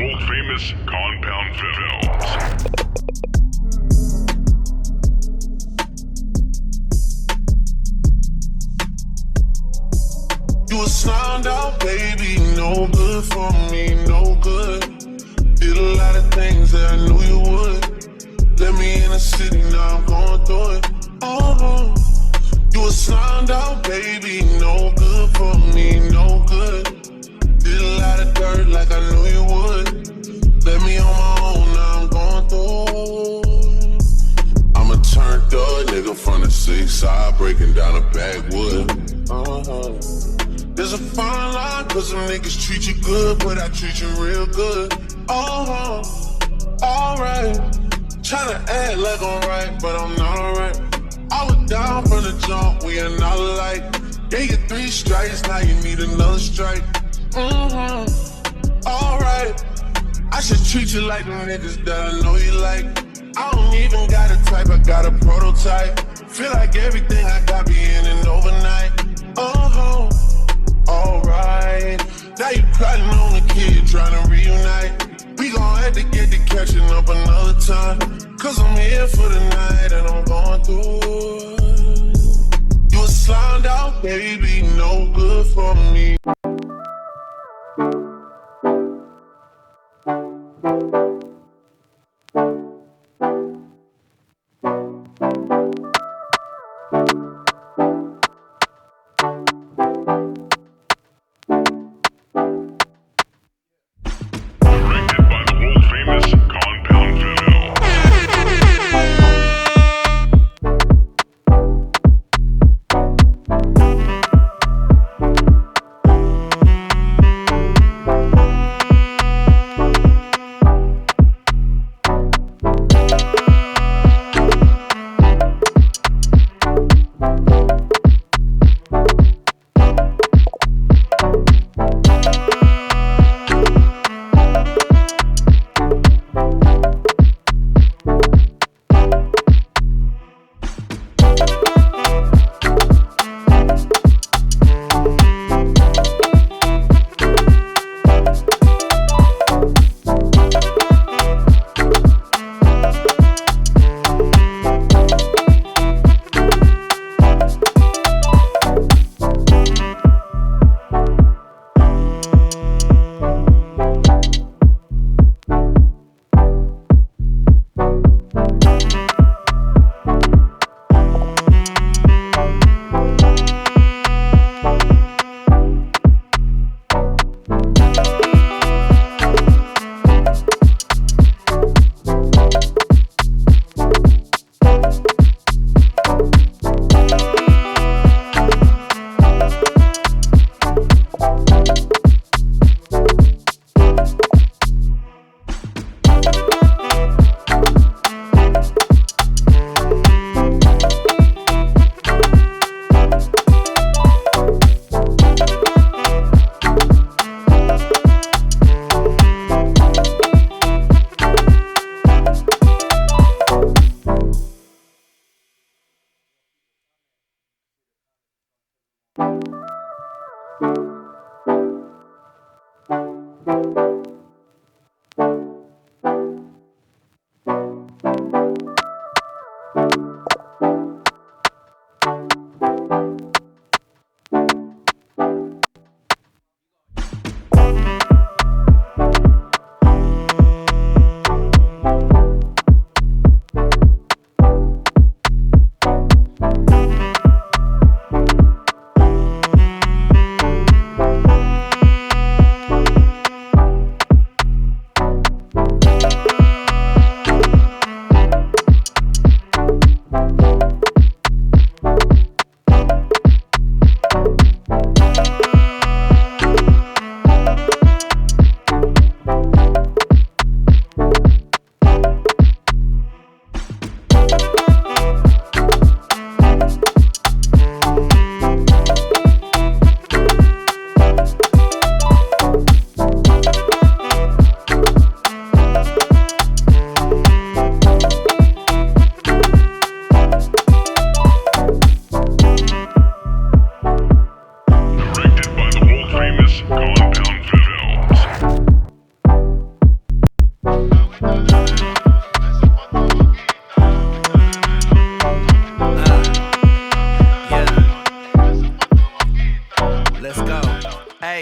world famous Compound Films. You a slimed out baby, no good for me, no good. Did a lot of things that I knew you would. Let me in the city, now I'm going through it. Oh, you a slimed out baby, no good for me, no good. Did a lot of dirt like I knew you would. Let me on my own, now I'm going through. I'm a turned up nigga from the 6 side, breaking down a backwood. There's a fine line, cause some niggas treat you good, but I treat you real good. Alright. Tryna act like I'm right, but I'm not alright. I was down from the jump, we are not alike. Gave you 3 strikes, now you need another strike. Alright. I should treat you like them niggas that I know you like. I don't even got a type, I got a prototype. Feel like everything I got be in and overnight. Alright. Now you plotting on the kid, trying to reunite. We gon' have to get to catching up another time. Cause I'm here for the night and I'm going through. You a slimed out baby, no good for me. Directed by the world famous Compound Films.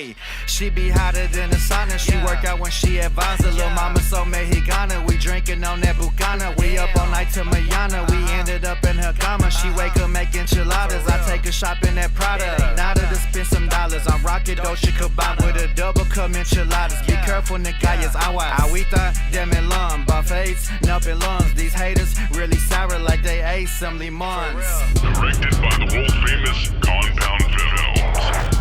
Hey, she be hotter than the sauna. She work out when she advised her. Lil' mama so mexicana. We drinking on that bucana. We up all night to Mayana. We ended up in her cama. She wake up making enchiladas. I take her shopping at Prada. Nada to spend some dollars. I'm rocking Dolce Gabbana with a double cup enchiladas. Be careful, niggas. Agüita de melon. Buffets, nubbin lungs. These haters really sour like they ate some limons. Directed by the world famous Compound Films.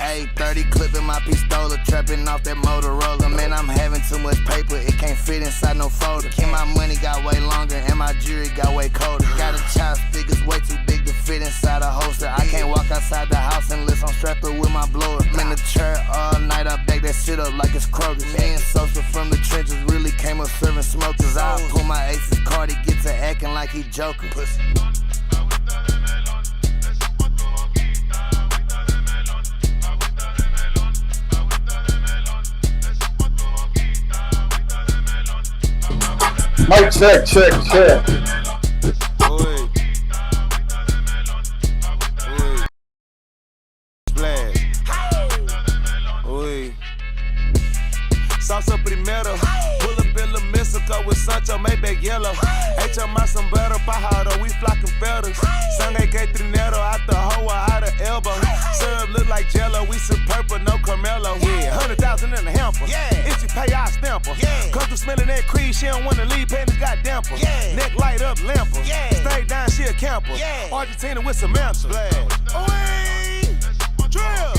Hey, 30 clipping my pistola, trapping off that Motorola. Man, I'm having too much paper, it can't fit inside no folder. And my money got way longer, and my jewelry got way colder. Got a chopstick, it's way too big to fit inside a holster. I can't walk outside the house unless I'm strapped up with my blower. Man, the chair all night, I back that shit up like it's Kroger. Me and Sosa from the trenches really came up serving smokers. I'll pull my aces card, he get to acting like he Joker. Pussy. Mic check. Salsa primero, pull up in the Mexico with Sancho, Maybach yellow. Hecho más sombrero, pájaro, we flocking feathers. Sangre que trinero, out the hoe, out the elbow. Syrup look like jello, we some purple, no Carmelo. Yeah, 100,000 in the hamper. If you pay, I stamp her. Come through smelling that cream, she don't wanna leave, panties got damper. Neck light up, lamper. Stay down, she a camper. Argentina with some answers. Away, drill.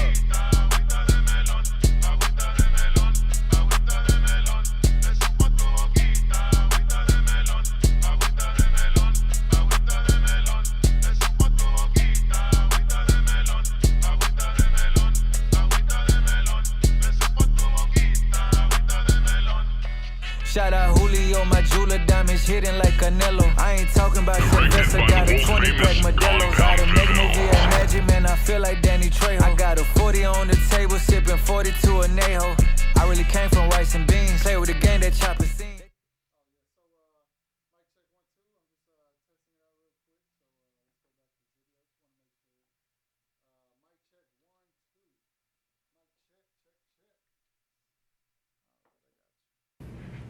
Shout out Julio, my jeweler diamonds hidden like Canelo. I ain't talking about Sylvester, got a 20-pack Modelo's. Out of make movie at Magic, man, I feel like Danny Trejo. I got a 40 on the table, sipping 42 Anejo. I really came from rice and beans, play with the game that chopper scene.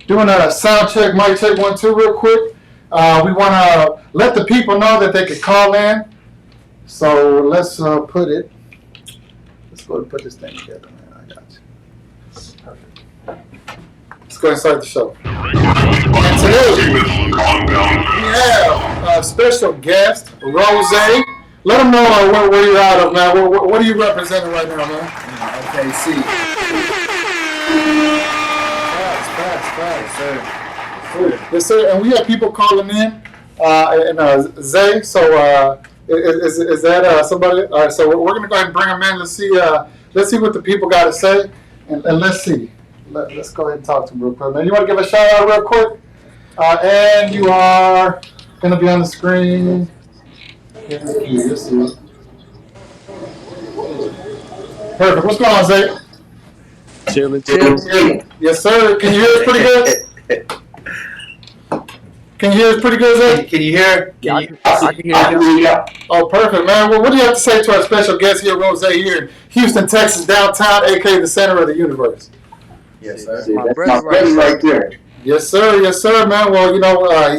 Doing a sound check, mic check 1, 2 real quick. We want to let the people know that they could call in. So let's put it. Let's go and put this thing together, man. I got you. Perfect. Let's go and start the show. And today we have a special guest, Rozay. Let them know where you're out of, man. What are you representing right now, man? Okay, see. Yes, sir. And we have people calling in, Zay. So is that somebody? All right. So we're gonna go ahead and bring them in. Let's see what the people got to say, and let's see. Let's go ahead and talk to them real quick, man. You want to give a shout out real quick? And you are gonna be on the screen. Yes, sir. Perfect. What's going on, Zay? Chilling. Yes, sir. Can you hear us pretty good? Can you hear us pretty good, Zay? Can you hear? I can hear you. Oh, perfect, man. Well, what do you have to say to our special guest here, Rozay, here in Houston, Texas, downtown, aka the center of the universe? Yes, sir. My brother right there. Yes, sir, man. Well,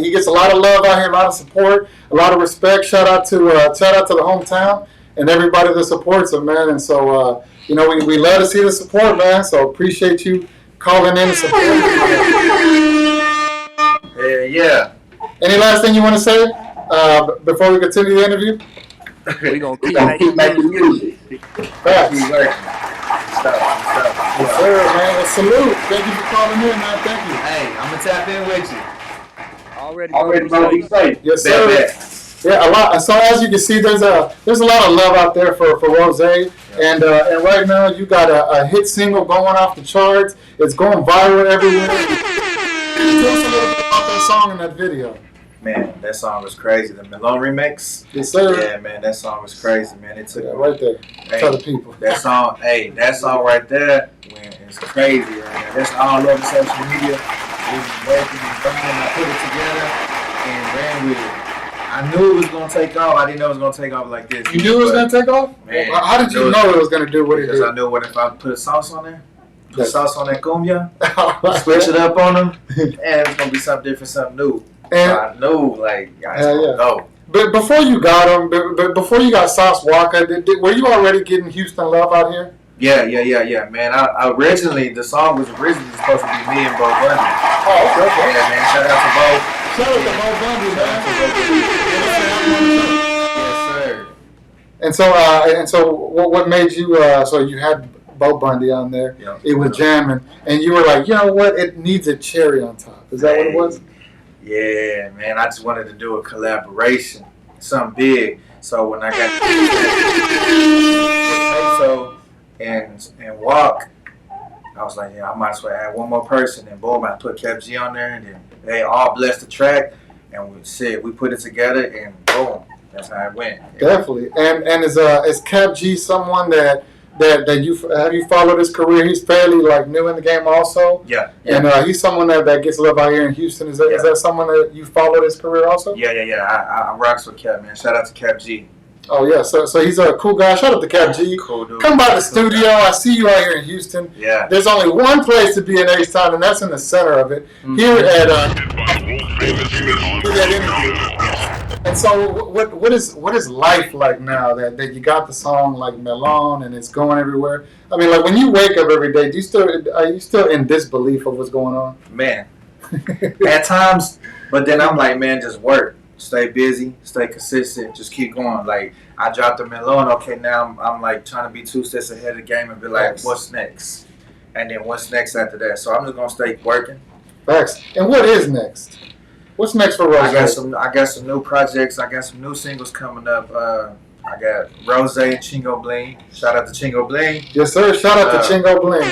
he gets a lot of love out here, a lot of support, a lot of respect. Shout out to the hometown and everybody that supports him, man. And so, we love to see the support, man. So appreciate you calling in and supporting. Yeah. Any last thing you want to say before we continue the interview? We gonna keep making music. Facts. Stop. Yes, sir, man. Well, salute. Thank you for calling in, man. Thank you. Hey, I'm gonna tap in with you. Already, bro. Be safe. Yes, sir. Yeah, a lot. So as you can see, there's a lot of love out there for Rozay, and right now you got a hit single going off the charts. It's going viral everywhere. Tell us a little bit about that song and that video. Man, that song was crazy. The Melon remix. Yes, sir. Yeah, man, that song was crazy, man. It took Right there. Hey, Tell the people. that song right there, man, it's crazy right now. That's all over social media. We was working and grinding. I put it together and ran with it. I knew it was gonna take off. I didn't know it was gonna take off like this. You knew it was going to take off? Man, Well, how did you know it was going to do what it Because did? I knew what if I put a sauce on there, put Yes. sauce on that cumbia, switch it up on them, and it was gonna be something different, something new. And, So I knew, like, guys, Yeah. go. but before you got him, but before you got Sauce Walker, were you already getting Houston love out here? Yeah, man. I originally, the song was originally supposed to be me and Bo Bundy. Oh, okay. Yeah, man. Shout out to Bo. Shout out to Bo Bundy, man. Yes, sir. And so, what made you? So you had Bo Bundy on there. Yeah. It was jamming, and you were like, you know what? It needs a cherry on top. Is that what it was? Yeah, man. I just wanted to do a collaboration, something big. So when I got so and Walk, I was like, yeah, I might as well add one more person. And boom, I put Kev G on there, and then they all blessed the track, and we put it together, and boom, that's how it went. Definitely. And is Kev G someone that you have you followed his career? He's fairly like new in the game also. Yeah. And he's someone that gets love out here in Houston. Is that someone that you followed his career also? Yeah. I rocks with Kev, man. Shout out to Kev G. Oh yeah, so he's a cool guy. Shout out to Kev G. Cool dude. Come by the studio. I see you out here in Houston. Yeah. There's only one place to be in H-Town, and that's in the center of it. Here at By the world famous And so, what is life like now that you got the song like Melon and it's going everywhere? I mean, like when you wake up every day, are you still in disbelief of what's going on? Man, at times, but then I'm like, man, just work, stay busy, stay consistent, just keep going. Like I dropped the Melon, okay, now I'm like trying to be 2 steps ahead of the game and be like, Yes. what's next? And then what's next after that? So I'm just gonna stay working. Facts. And what is next? What's next for Rozay? I got some new projects. I got some new singles coming up. I got Rozay and Chingo Bling. Shout out to Chingo Bling. Yes, sir. Shout out to Chingo Bling.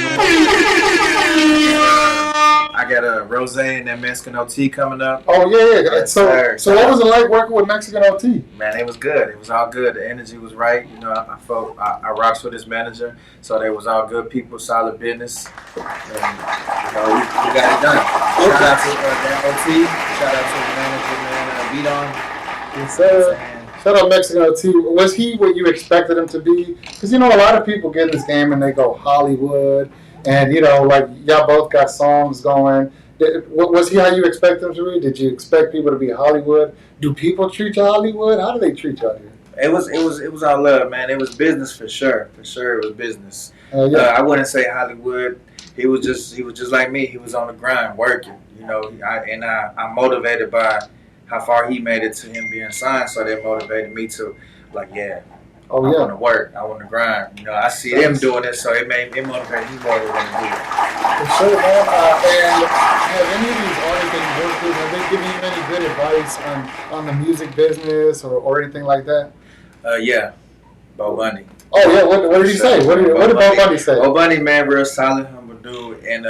I got Rozay and that Mexican OT coming up. Oh yeah. Yes, So sir. what was it like working with Mexican OT? Man, it was good. It was all good. The energy was right. You know, I felt I rocks with his manager, so they was all good people, solid business, and you know we got it done. Shout out to that OT. Shout out to the manager, man, Yes, sir. Shout out Mexican OT. Was he what you expected him to be? Because, a lot of people get in this game and they go Hollywood. And, like, y'all both got songs going. Was he how you expected him to be? Did you expect people to be Hollywood? Do people treat you Hollywood? How do they treat you out here? It was all love, man. It was business for sure. For sure, it was business. Yeah. I wouldn't say Hollywood. He was just like me. He was on the grind, working. I'm motivated by how far he made it to him being signed. So that motivated me to, like, I want to work. I want to grind. I see them doing it, so it motivated me more to want to do it. For sure, man. And have any of these artists that you work with, have they given you any good advice on the music business or anything like that? Yeah, Bo Bundy. Oh, yeah. What did he say? What did Bo Bundy say? Bo Bundy, man, real solid, humble dude, and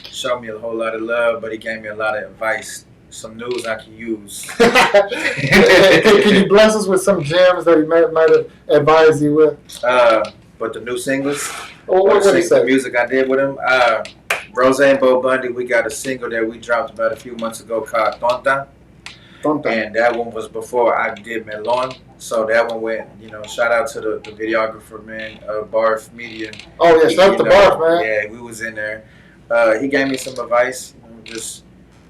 showed me a whole lot of love, but he gave me a lot of advice. Some news I can use. Can you bless us with some gems that he might have advised you with? But the new singles, What did he say? the music I did with him, Rozay and Bo Bundy, we got a single that we dropped about a few months ago called Tonta. And that one was before I did Melon. So that one went, shout out to the videographer, man, Barf Media. Oh, yeah, shout out to Barf, man. Yeah, we was in there. He gave me some advice, just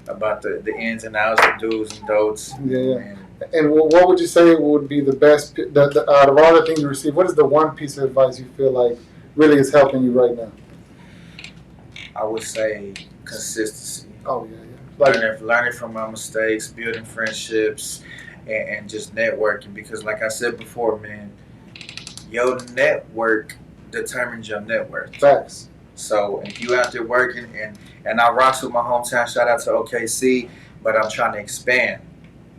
about the ins and outs, the do's and don'ts. Yeah. And what would you say would be the best, out of all the things you received, what is the one piece of advice you feel like really is helping you right now? I would say consistency. Oh, yeah. Learning from my mistakes, building friendships, and just networking. Because like I said before, man, your network determines your net worth. Facts. So if you out there working, and I rocks with my hometown, shout out to OKC, but I'm trying to expand.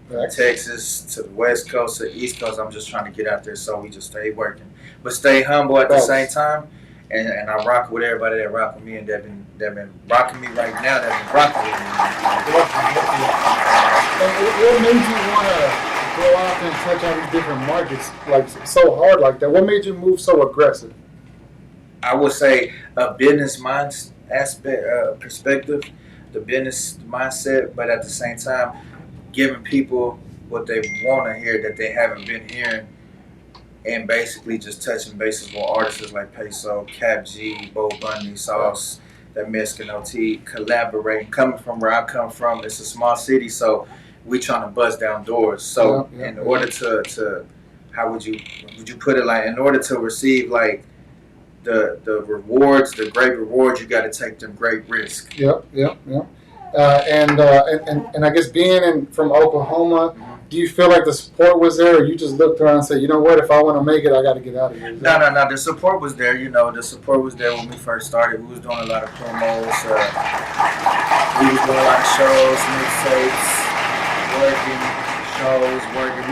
Facts. Texas to the West Coast to the East Coast, I'm just trying to get out there, so we just stay working. But stay humble at the same time, and I rock with everybody that rock with me and that been rocking me right now. That been rocking with me. And what made you want to go out and touch all these different markets like so hard like that? What made you move so aggressive? I would say a business perspective, the business mindset, but at the same time, giving people what they want to hear that they haven't been hearing, and basically just touching bases with artists like Peso, Cap G, Bo Bundy, Sauce, that Mexican OT, collaborating. Coming from where I come from, it's a small city, so we trying to bust down doors. So in order to how would you put it, like in order to receive like the rewards, the great rewards, you got to take them great risks. Yep. And I guess being from Oklahoma, do you feel like the support was there, or you just looked around and said, you know what, if I want to make it, I got to get out of here? No. The support was there. You know, the support was there when we first started. We was doing a lot of promos. We was doing a lot of shows, mixtapes, working.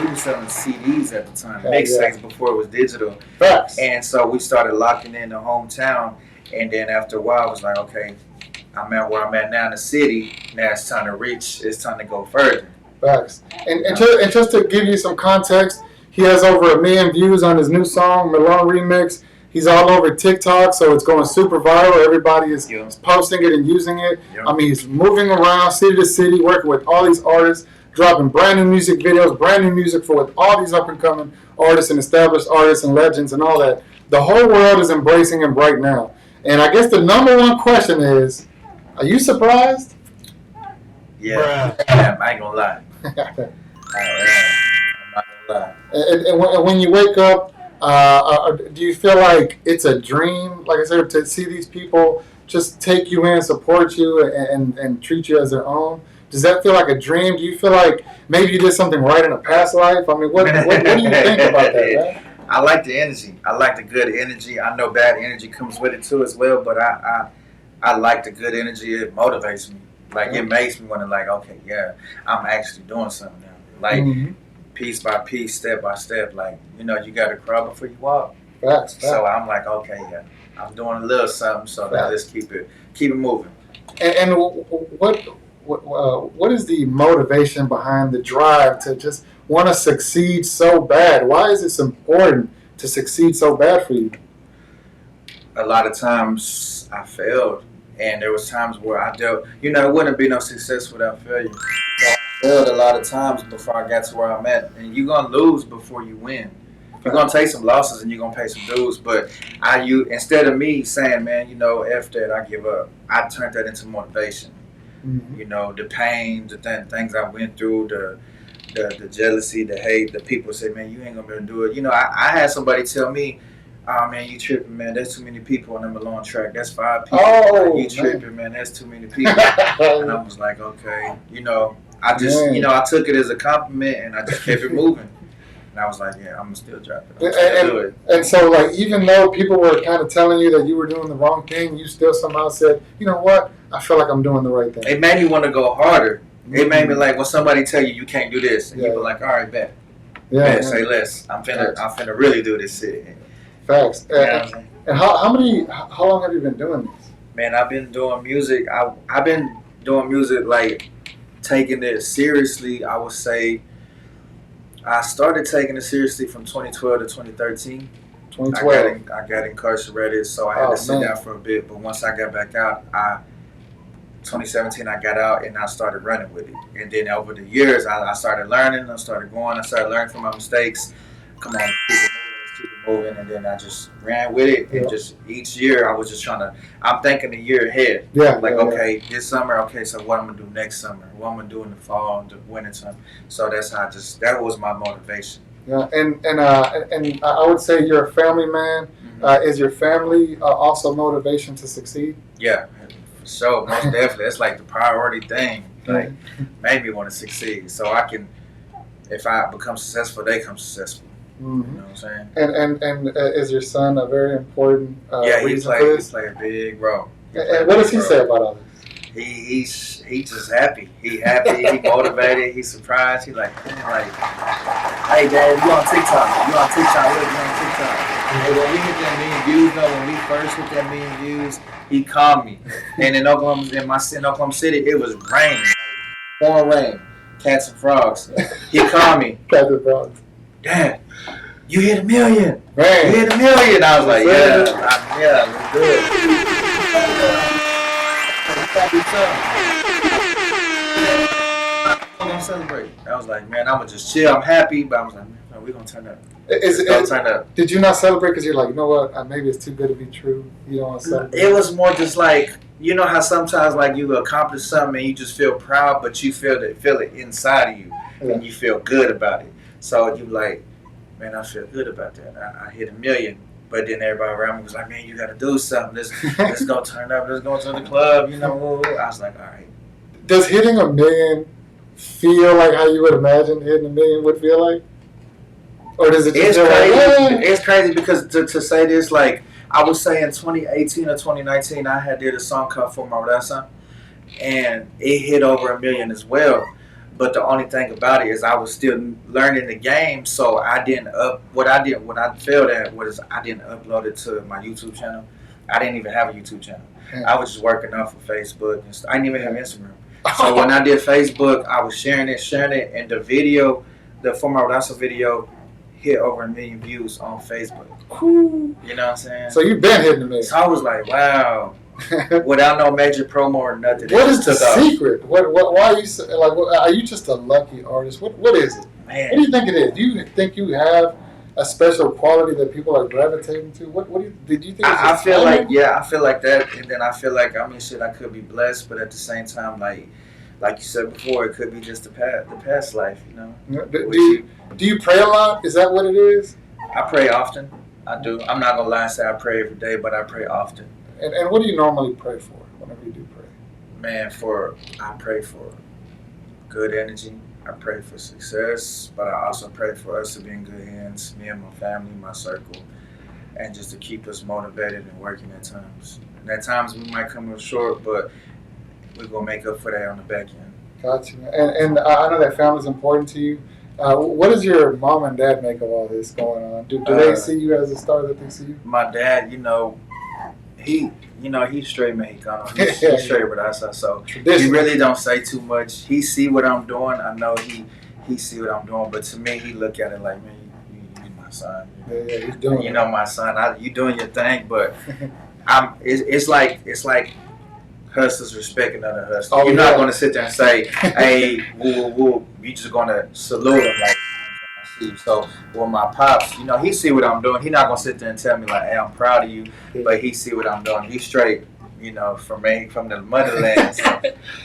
We were selling CDs at the time, mixtapes before it was digital. Facts. And so we started locking in the hometown. And then after a while, I was like, okay, I'm at where I'm at now in the city. Now it's time to reach. It's time to go further. Facts. And just to give you some context, he has over 1 million views on his new song, Melon Remix. He's all over TikTok, so it's going super viral. Everybody is posting it and using it. I mean, he's moving around city to city, working with all these artists, dropping brand new music videos, brand new music for all these up-and-coming artists and established artists and legends and all that. The whole world is embracing him right now. And I guess the number one question is, are you surprised? Yeah, I ain't gonna lie. I'm not gonna lie. And when you wake up, do you feel like it's a dream, like I said, to see these people just take you in, support you, and treat you as their own? Does that feel like a dream? Do you feel like maybe you did something right in a past life? I mean, what do you think about that, man? I like the energy. I like the good energy. I know bad energy comes with it too as well, but I like the good energy. It motivates me. Like, it makes me want to, like, okay, yeah, I'm actually doing something now. Like, piece by piece, step by step. Like, you know, you got to crawl before you walk. Facts. So I'm like, okay, yeah, I'm doing a little something, so now let's keep it moving. And what is the motivation behind the drive to just want to succeed so bad? Why is it important to succeed so bad for you? A lot of times I failed. And there was times where I dealt, you know, it wouldn't be no success without failure. So I failed a lot of times before I got to where I'm at. And you're going to lose before you win. You're going to take some losses and you're going to pay some dues. But instead of me saying, man, you know, F that, I give up, I turned that into motivation. You know, the pain, the things I went through, the jealousy, the hate, the people say, man, you ain't going to be able to do it. You know, I had somebody tell me, oh, man, you tripping, man. There's too many people on the Melon track. That's 5 people. Oh, you tripping, man. That's too many people. And I was like, okay. You know, I just, you know, I took it as a compliment and I just kept it moving. And I was like, yeah, I'm still dropping. And so, like, even though people were kind of telling you that you were doing the wrong thing, you still somehow said, you know what? I feel like I'm doing the right thing. It made me want to go harder. It made me like, when somebody tell you can't do this, and you be like, all right, bet. Say less. I'm finna really do this shit. Facts. And how long have you been doing this? Man, I've been doing music. I've been doing music, like, taking it seriously. I would say I started taking it seriously from 2012 to 2013. 2012. I got incarcerated, so I had to sit down for a bit. But once I got back out, 2017 I got out and I started running with it. And then over the years, I started learning. I started learning from my mistakes. Come on, keep it moving, and then I just ran with it. And just each year I was just I'm thinking a year ahead. Okay, this summer, okay, so what I'm gonna do next summer, what I'm gonna do in the fall, the winter time. So that's how that was my motivation. Yeah, and I would say you're a family man. Is your family also motivation to succeed? Yeah, for sure, most definitely. That's like the priority thing. Like, made me want to succeed, so I can, if I become successful, they become successful. You know what I'm saying? And is your son a very important he reason for this? He play a big role. And what does he say about all this? He just happy. He happy. He motivated. He surprised. He like, hey, Dad, you on TikTok? You on TikTok? Look, you on TikTok? And when we hit that million views, though, when we first hit that million views, he called me. And in Oklahoma City, it was rain, pouring rain, cats and frogs. He called me. Cats and frogs. Dad, you hit 1 million. Man. You hit 1 million. I was like, yeah, let's do it. I'm gonna celebrate. I was like, man, I'm gonna just chill. I'm happy, but I was like, man, we're gonna turn up. Turn up. Did you not celebrate because you're like, you know what? Maybe it's too good to be true. You don't want to celebrate. It was more just like, you know how sometimes like you accomplish something and you just feel proud, but you feel it inside of you, and you feel good about it. So you like, man, I feel good about that. I hit 1 million. But then everybody around me was like, man, you got to do something. Let's go turn up. Let's go to the club. You know, I was like, all right. Does hitting 1 million feel like how you would imagine hitting 1 million would feel like? Or does it just It's crazy. It's crazy because to say this, like, I would say in 2018 or 2019, I did a song called For My Rozay, and it hit over 1 million as well. But the only thing about it is I was still learning the game, so I didn't what I failed at was I didn't upload it to my YouTube channel. I didn't even have a YouTube channel. I was just working off of Facebook and stuff. I didn't even have Instagram. So when I did Facebook, I was sharing it, and the video, the For My Rozay video, hit over 1 million views on Facebook. Cool. You know what I'm saying? So you've been hitting 1 million. So I was like, wow. Without no major promo or nothing. What is the secret? Why are you like? Are you just a lucky artist? What is it? Man. What do you think it is? Do you think you have a special quality that people are gravitating to? What do you think? I feel like I feel like that, and then I feel like I could be blessed, but at the same time, like you said before, it could be just the past life, you know. Do you pray a lot? Is that what it is? I pray often. I do. I'm not gonna lie and say I pray every day, but I pray often. And what do you normally pray for whenever you do pray? Man, I pray for good energy. I pray for success, but I also pray for us to be in good hands, me and my family, my circle, and just to keep us motivated and working at times. And at times we might come up short, but we're going to make up for that on the back end. Gotcha. And I know that family's important to you. What does your mom and dad make of all this going on? Do they see you as a star that they see you? My dad, he's straight Mexicano. He's straight Rozay, so he really don't say too much. He see what I'm doing. I know he see what I'm doing, but to me, he look at it like, man, you my son. Yeah, he's doing. You know, my son. You doing your thing, but it's like hustlers respecting other hustlers. Oh, You're not going to sit there and say, hey, woo. You just going to salute him like. So with my pops, he see what I'm doing. He not gonna sit there and tell me like, "Hey, I'm proud of you," but he see what I'm doing. He's straight, from the motherland. So,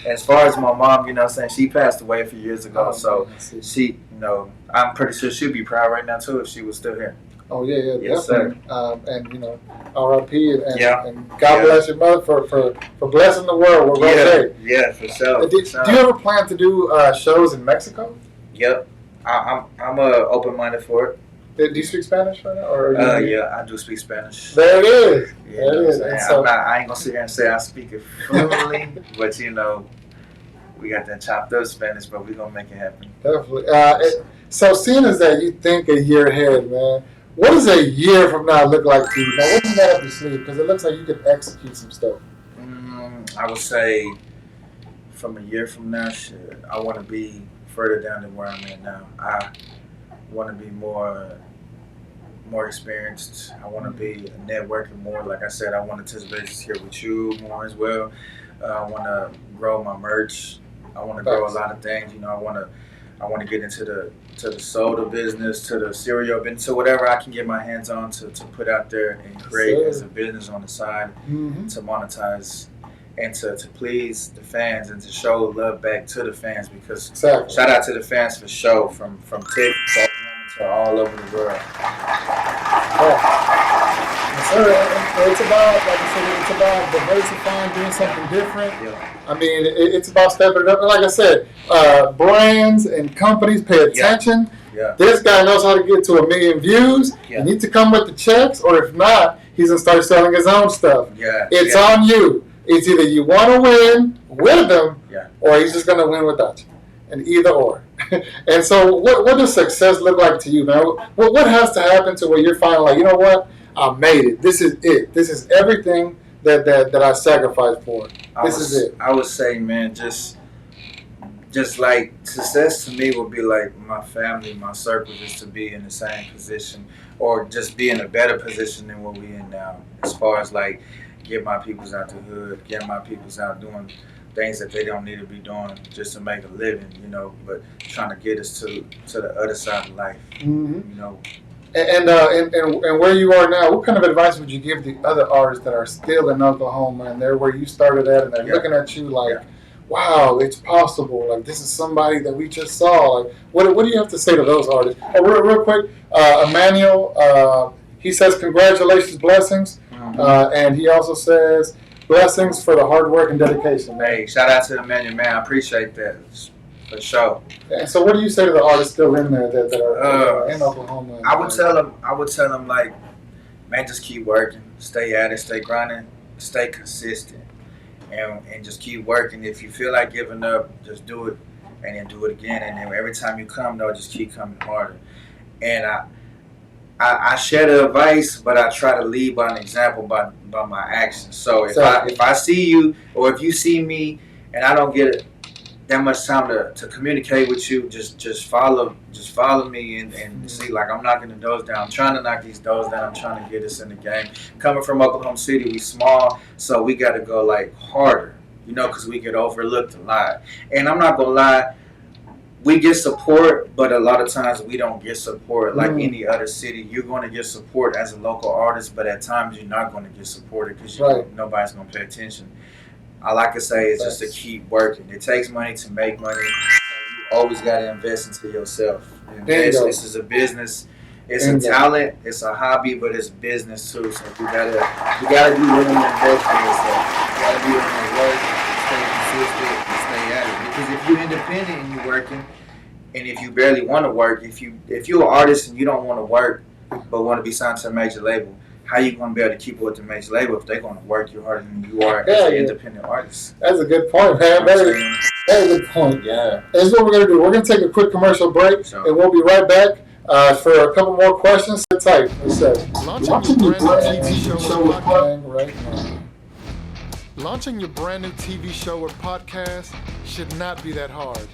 as far as my mom, saying she passed away a few years ago, so she, I'm pretty sure she'd be proud right now too if she was still here. Oh yeah, yes, definitely. And R.I.P. and God Yeah. bless your mother for blessing the world with Rozay. Yeah, for sure. Do you ever plan to do shows in Mexico? Yep. I'm open-minded for it. Do you speak Spanish right now? Or yeah, I do speak Spanish. There it is. Yeah, there it is. I ain't gonna sit here and say I speak it fluently, but we got that chopped up Spanish, but we gonna make it happen. Definitely. So seeing as that you think a year ahead, man, what does a year from now look like to you? Now, what's you got up your sleeve? Because it looks like you can execute some stuff. I would say from a year from now, I want to be further down than where I'm at now. I want to be more experienced. I want to be networking more. Like I said, I want to touch bases here with you more as well. I want to grow my merch. I want to grow a lot of things. I want to get into the soda business, to the cereal business, to whatever I can get my hands on to put out there and create as a business on the side to monetize. And to please the fans and to show love back to the fans, because shout out to the fans for show from TikTok to all over the world. Sir, it's about, like I said, it's about diversifying, doing something different. Yeah. I mean, it's about stepping it up. Like I said, brands and companies pay attention. Yeah. This guy knows how to get to 1 million views. Yeah. You need to come with the checks, or if not, he's gonna start selling his own stuff. Yeah. It's on you. It's either you want to win with him, Yeah. or he's just going to win without you. And either or. And so what does success look like to you, man? What has to happen to where you're finally like, you know what? I made it. This is it. This is everything that I sacrificed for. This is it. I would say, man, just like success to me would be like my family, my circle, just to be in the same position or just be in a better position than what we in now. As far as like get my peoples out the hood, get my peoples out doing things that they don't need to be doing just to make a living, you know, but trying to get us to the other side of life, Mm-hmm. you know. And where you are now, what kind of advice would you give the other artists that are still in Oklahoma and they're where you started at and they're looking at you like, wow, it's possible. Like, this is somebody that we just saw. Like, what do you have to say to those artists? Oh, real quick, Emmanuel, he says congratulations, blessings. And he also says blessings for the hard work and dedication. Man. Hey, shout out to Emmanuel, man. I appreciate that for sure. And so what do you say to the artists still in there that are in Oklahoma? I would tell them like, man, just keep working, stay at it, stay grinding, stay consistent, and just keep working. If you feel like giving up, just do it, and then do it again. And then every time you come, though, just keep coming harder. And I share the advice, but I try to lead by an example by my actions. So if I see you, or if you see me, and I don't get that much time to communicate with you, just follow me and see, like, I'm knocking the doors down. I'm trying to knock these doors down. I'm trying to get us in the game. Coming from Oklahoma City, we small, so we got to go like harder, you know, because we get overlooked a lot. And I'm not gonna lie, we get support, but a lot of times we don't get support like any other city. You're going to get support as a local artist, but at times you're not going to get supported because nobody's going to pay attention. All I can say is just to keep working. It takes money to make money. You always got to invest into yourself. This is a business. It's a talent. It's a hobby, but it's business too. So you gotta be willing to invest in yourself. You gotta be willing to work, stay consistent, and stay at it. Because if you're independent and you're working, and if you barely want to work, if you're an artist and you don't want to work but want to be signed to a major label, how you going to be able to keep up with the major label if they're going to work you harder than you are as an independent artist? That's a good point, man. Very good point. Yeah. That's what we're going to do. We're going to take a quick commercial break, and we'll be right back for a couple more questions. Sit tight. Launching your brand new TV show or podcast Launching your brand new TV show or podcast should not be that hard.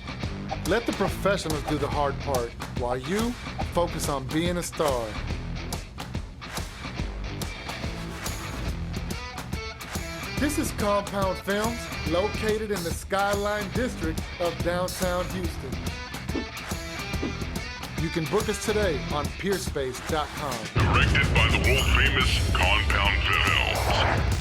Let the professionals do the hard part while you focus on being a star. This is Compound Films, located in the Skyline District of downtown Houston. You can book us today on peerspace.com. Directed by the world-famous Compound Films.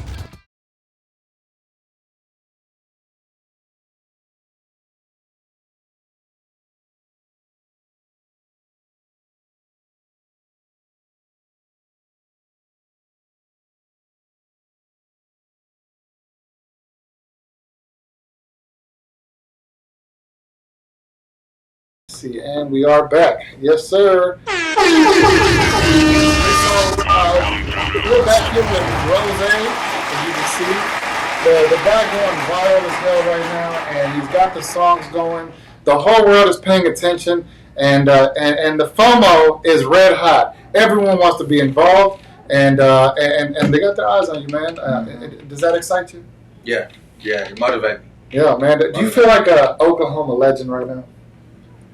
And we are back. Yes, sir. We're back here with Rozay, as you can see. The guy going viral as hell right now, and he's got the songs going. The whole world is paying attention, and the FOMO is red hot. Everyone wants to be involved, and they got their eyes on you, man. Does that excite you? Yeah, it motivates me. Yeah, man. Do you feel like an Oklahoma legend right now?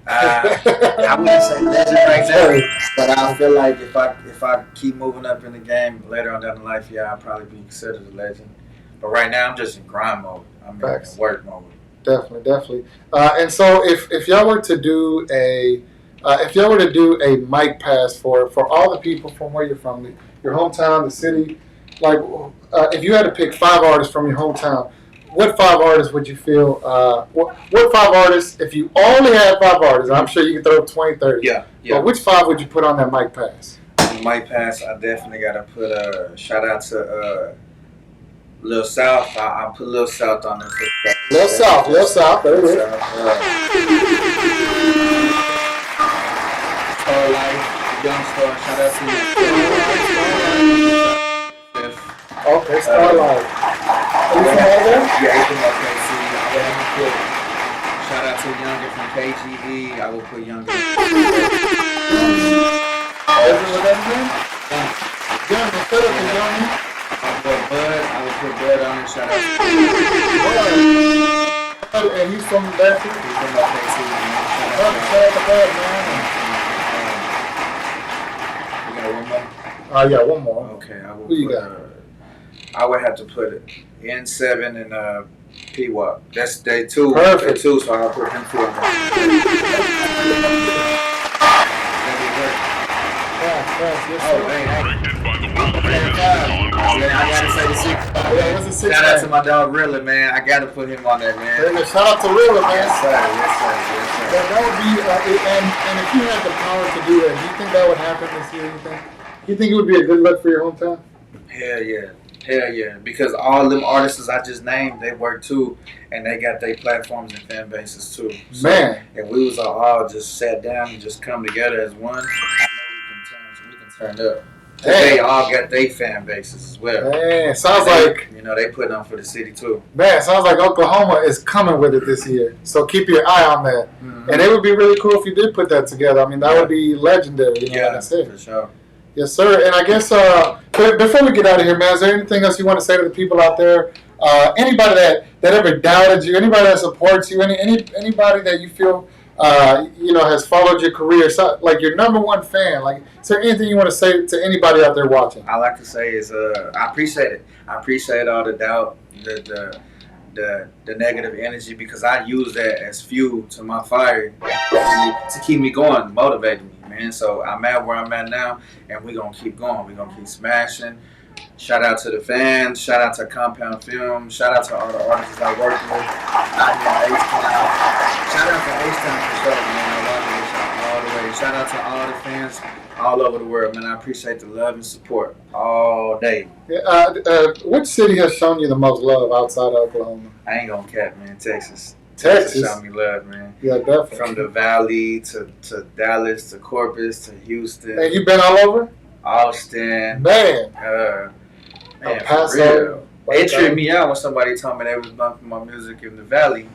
I wouldn't say legend right now, but I feel like if I keep moving up in the game later on down the life, I'll probably be considered a legend. But right now, I'm just in grind mode. I'm in work mode. Definitely. And so, if y'all were to do a mic pass for all the people from where you're from, your hometown, the city, like if you had to pick 5 artists from your hometown, what 5 artists would you feel? What 5 artists? If you only had 5 artists, I'm sure you could throw 20, 30. Yeah. But which 5 would you put on that mic pass? Mic pass, I definitely got to put a shout out to Lil South. I put Lil South on there. Lil South. There it is. Star Life, Young Star. Shout out to you. Okay, Star Life. you from over there? Yeah, he's from OKC. I would have to put shout out to Younger from KGE. I would put Younger. Is it what that's name? Young, instead of the young. Bud, I would put Bud on it. Shout out to Bud. And he's from that too? He's from OKC. Shout out to Bud, man. You got one more? Yeah, one more. Okay, I will Who you put, got? I would have to put it N7 and P-Wop. That's day 2. Perfect. Day 2, so I'll put him 2 on there. Fast, yes, Oh, sir. hey. Directed by the world famous I gotta say the secret. Yeah, what's the six Shout out to man? my dog Rilla, man. I gotta put him on there, man. Hey, shout out to Rilla, man. Yes, sir. Yes, sir. That would be, and if you had the power to do that, do you think that would happen this year? You think it would be a good look for your hometown? Hell yeah. Because all them artists I just named, they work too, and they got their platforms and fan bases too. So Man. if we was all just sat down and just come together as one, I know we can turn up. They all got their fan bases as well. Man, sounds like they put on for the city too. sounds like Oklahoma is coming with it this year. So keep your eye on that. Mm-hmm. And it would be really cool if you did put that together. I mean, that would be legendary. Like I said. For sure. Yes, sir. And I guess before we get out of here, man, is there anything else you want to say to the people out there? Anybody that ever doubted you, anybody that supports you, anybody that you feel has followed your career, so, like your number one fan. Like, is there anything you want to say to anybody out there watching? I like to say is I appreciate it. I appreciate all the doubt, the negative energy, because I use that as fuel to my fire to keep me going, motivating me, man. So I'm at where I'm at now, and we're gonna keep going. We're gonna keep smashing. Shout out to the fans. Shout out to Compound Films. Shout out to all the artists I work with out here in H-Town. Shout out to H-Town for sure, man. I love you all the way. Shout out to all the fans all over the world, man. I appreciate the love and support all day. Which city has shown you the most love outside of Oklahoma? I ain't gonna cap, man. Texas Texas? showed me love, man. Yeah, definitely. From the Valley to Dallas to Corpus to Houston. And you been all over? Austin. Man. Man, Paso, for real. It tripped me out when somebody told me they was bumping my music in the Valley.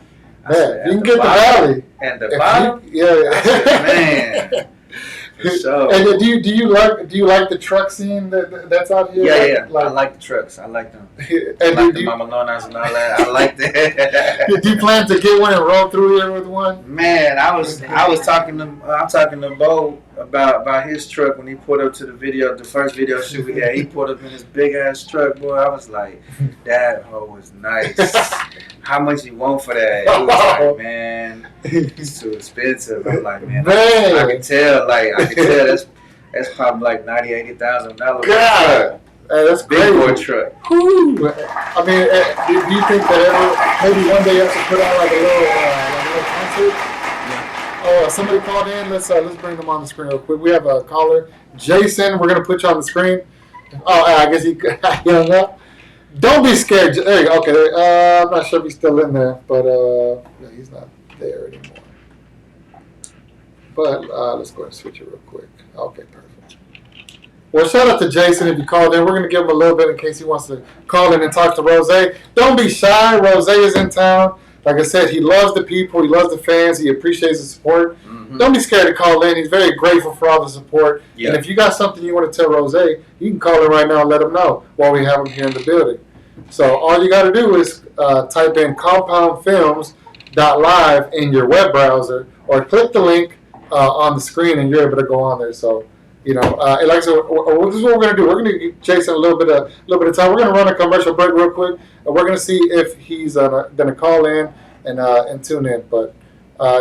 I Man, said, you can "At get the bottom?" Valley. And the bottom? Yeah. I said, man. For sure. And do you like the truck scene that's out here? Yeah. I like the trucks. I like them. And I like the Mama Lonas and all that. I like that. Do you plan to get one and roll through here with one? Man, I'm talking to Bo about his truck when he pulled up to the first video shoot we had. He pulled up in his big ass truck, boy. I was like, that hoe was nice. How much you want for that? He was like, man, it's too expensive. I'm like, man. I can tell that's probably like $80,000. God. Hey, that's big crazy. boy truck. Whew. I mean, do you think that maybe one day you have to put out like a little concert? Yeah. Oh, somebody called in. Let's bring them on the screen real quick. We have a caller, Jason. We're gonna put you on the screen. Oh, I guess he hung up. Don't be scared. There you go. Okay. I'm not sure if he's still in there, but no, he's not there anymore. But let's go ahead and switch it real quick. Okay, perfect. Well, shout out to Jason if you called in. We're going to give him a little bit in case he wants to call in and talk to Rozay. Don't be shy. Rozay is in town. Like I said, he loves the people. He loves the fans. He appreciates the support. Mm-hmm. Don't be scared to call in. He's very grateful for all the support. Yeah. And if you got something you want to tell Rozay, you can call in right now and let him know while we have him here in the building. So all you got to do is type in compoundfilms.live in your web browser or click the link on the screen and you're able to go on there. So, like I said, this is what we're going to do. We're going to give Jason a little bit of time. We're going to run a commercial break real quick. And we're going to see if he's going to call in and tune in. But,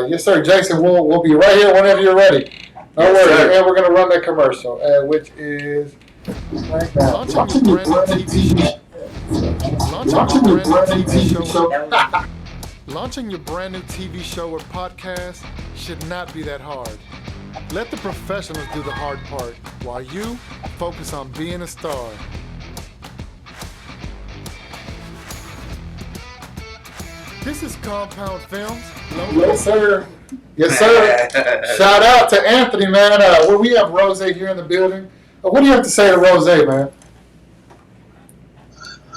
yes, sir, Jason, we'll be right here whenever you're ready. No worries. And we're going to run that commercial, which is right now. Launching your brand new TV show or podcast should not be that hard. Let the professionals do the hard part while you focus on being a star. This is Compound Films. Yes, sir. Yes, sir. Shout out to Anthony, man. We have Rozay here in the building. What do you have to say to Rozay, man?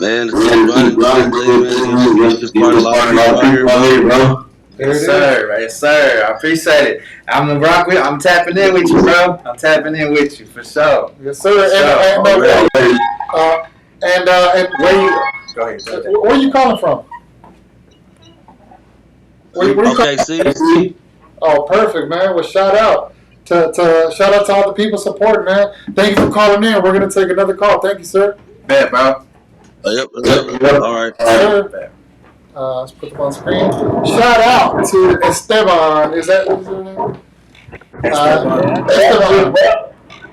Man, let's keep running, man. Just part of a lot of people out here, bro. Yes, sir. Yes, sir. I appreciate it. I'm gonna rock with. I'm tapping in with you, bro. I'm tapping in with you for sure. Yes, sir. And where you? Go ahead. Where you calling from? Okay, see. Oh, perfect, man. Well, shout out to all the people supporting, man. Thank you for calling in. We're gonna take another call. Thank you, sir. Bet, bro. Yep. All right. Sir. Let's put them on screen. Shout out to Esteban. Is that his name? Esteban.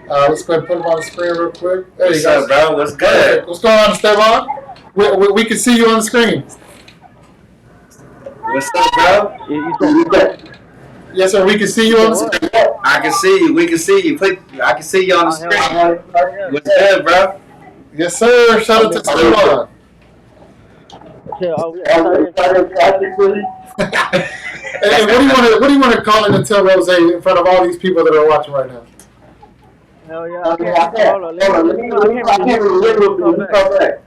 Let's go ahead and put him on the screen real quick. There you go, bro. What's good? What's going on, Esteban? We can see you on the screen. What's up, bro? Yes, sir. We can see you on the screen. I can see you. We can see you. I can see you on the screen. What's good, bro? Yes, sir. Shout out to Esteban. Hey, what do you want to call in and tell Rozay in front of all these people that are watching right now? Hell yeah. Hold on. Let me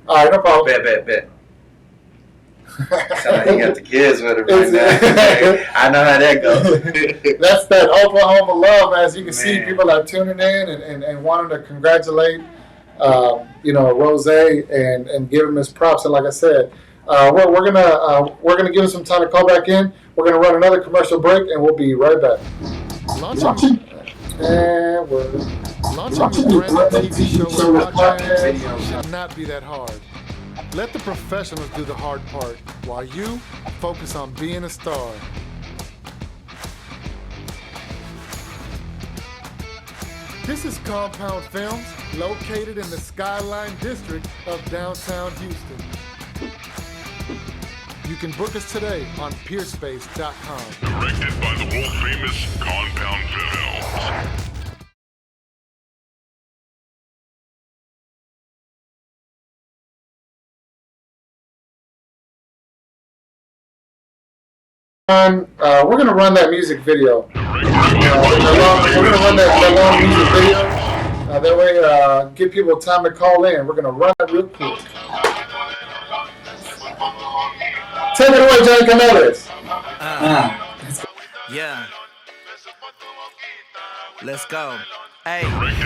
All right, no problem. Bet. Sound like he got the kids with him right now. I know how that goes. That's that Oklahoma love, as you can see, people are tuning in and wanting to congratulate, Rozay and give him his props. And like I said, we're gonna give him some time to call back in. We're gonna run another commercial break, and we'll be right back. Launching your brand new TV show with podcast should not be that hard. Let the professionals do the hard part while you focus on being a star. This is Compound Films, located in the Skyline District of downtown Houston. You can book us today on peerspace.com. Directed by the world-famous Compound Films. We're going to run that music video. We're going to run that long music video. That way, give people time to call in. We're going to run it real quick. Take it away, Johnny Canales. Yeah. Let's go. Hey,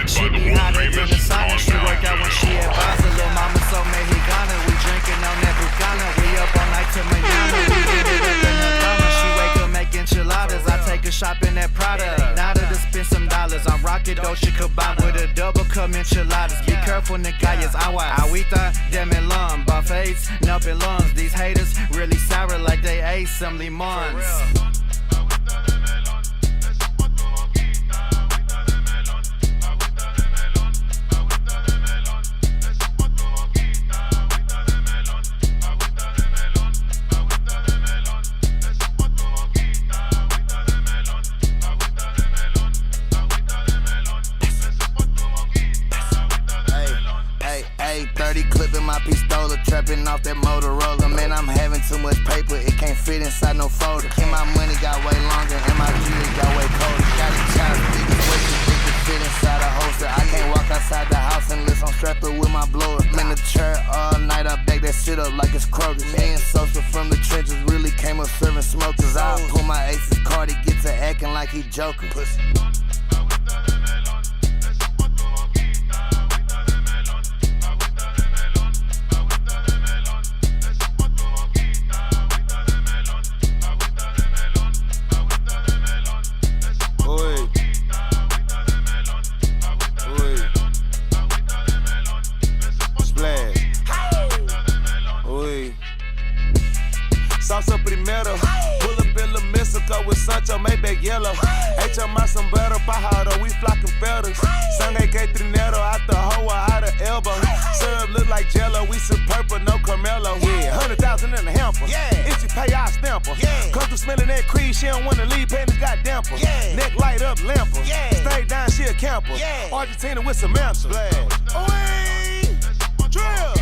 she be hotter than the sauna. She work out when she at Basel. Lil' mama so mexicana. We drinking on that Bucana. We up all night to manana. We get it up in her cama. She wake up make enchiladas. I take her shopping at Prada. Nada to spend some dollars. I'm rocking Dolce Gabbana with a double cup enchiladas. Be careful, niggas. Agüita de melon. Buffets, nupping lungs. These haters really sour like they ate some limons. My pistola, trapping off that Motorola. Man, I'm having too much paper, it can't fit inside no folder. And my money got way longer, and my jewelry got way colder. Got a child, niggas way too big to fit inside a holster. I can't walk outside the house unless I'm strapped up with my blower. I'm in the chair all night, I back that shit up like it's Kroger. Me and Social from the trenches really came up serving smokers. I'll pull my aces card, he get to acting like he joking. Pussy. Salsa primero, pull up in La Mexico with Sancho, Maybach yellow. Hecha más sombrero, pájaro, we flocking feathers. Sangre que trinero, out the hoe, out the elbow. Syrup look like jello, we some purple, no Carmelo. Yeah, 100,000 in the hamper. Yeah, if you pay, I stamp her. Yeah, come through smelling that creed, she don't wanna leave, panties got damper. Yeah, neck light up, lamper. Yeah, stay down, she a camper. Yeah, Argentina with Samantha. Oi, drill.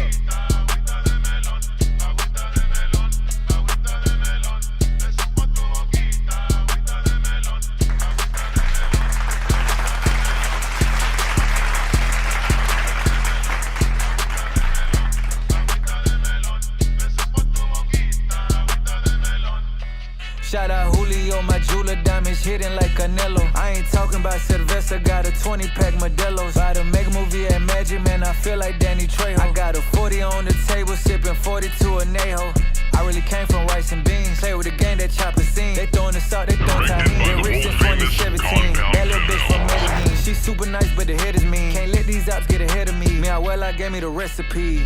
Canelo. I ain't talking about Sylvester, got a 20-pack Modelo's. By the mega movie at Magic, man, I feel like Danny Trejo. I got a 40 on the table, sipping 42 Anejo. I really came from rice and beans. Play with the game, that chopper scene. They throwing the salt, they throwing tahini. Been rich since 2017. That little bitch from Medellin. She's super nice, but the head is mean. Can't let these ops get ahead of me. Me, I well, I gave me the recipe.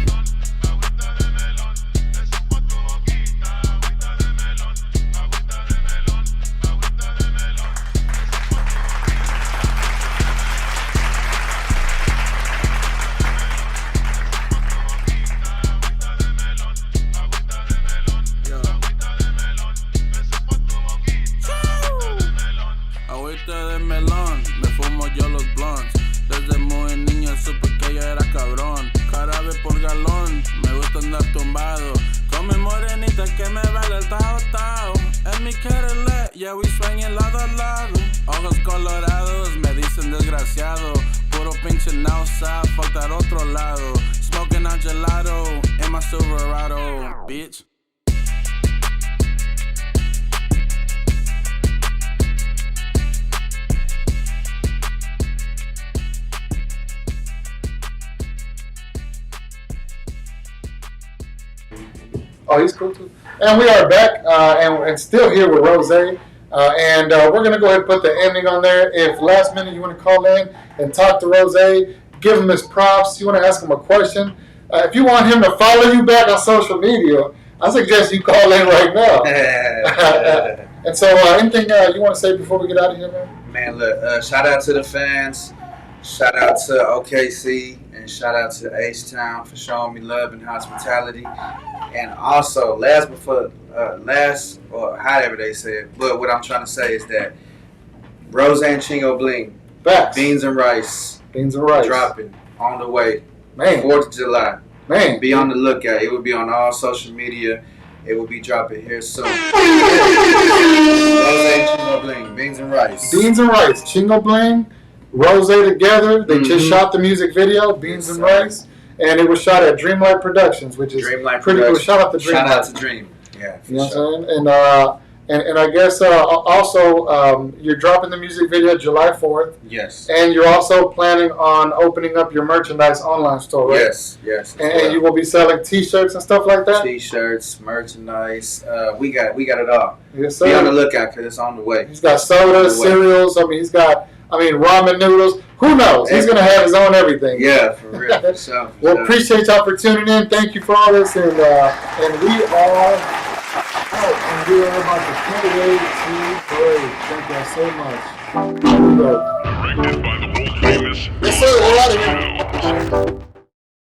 Agüita de melón, me fumo yo los blondes. Desde muy niño supe que yo era cabrón. Jarabe por galón, me gusta andar tumbado. Con mi morenita que me vale el tao tao. En mi Cadillac, yeah we swinging lado a lado. Ojos colorados, me dicen desgraciado. Puro pinche náusea, falta al otro lado. Smoking a gelato in my Silverado, bitch. Oh, he's cool too. And we are back and still here with Rozay. And we're going to go ahead and put the ending on there. If last minute you want to call in and talk to Rozay, give him his props. You want to ask him a question. If you want him to follow you back on social media, I suggest you call in right now. And so anything you want to say before we get out of here, man? Man, look, shout out to the fans. Shout out to OKC. And shout out to H-Town for showing me love and hospitality. And also, or however they say it, but what I'm trying to say is that Rozay and Chingo Bling, Facts. Beans and Rice, dropping on the way, Man. 4th of July. Man. Be on the lookout. It will be on all social media. It will be dropping here soon. Rozay and Chingo Bling, Beans and Rice. Beans and Rice, Chingo Bling, Rozay together. They just shot the music video, Beans and Rice. And it was shot at DreamLive Productions, which is pretty cool. Shout out to Dream. Shout out to Dream. Yeah, you know what I'm saying? And I guess also you're dropping the music video July 4th. Yes. And you're also planning on opening up your merchandise online store, right? Yes. And you will be selling T-shirts and stuff like that? T-shirts, merchandise. We got it all. Yes, sir. Be on the lookout because it's on the way. He's got sodas, cereals. He's got ramen noodles. Who knows? He's going to have his own everything. Yeah, for real. For sure. Well, appreciate y'all for tuning in. Thank you for all this. And we are out. And we are about to cut away to break. Thank y'all so much. Directed by the world famous. Yes, sir. We're out of here.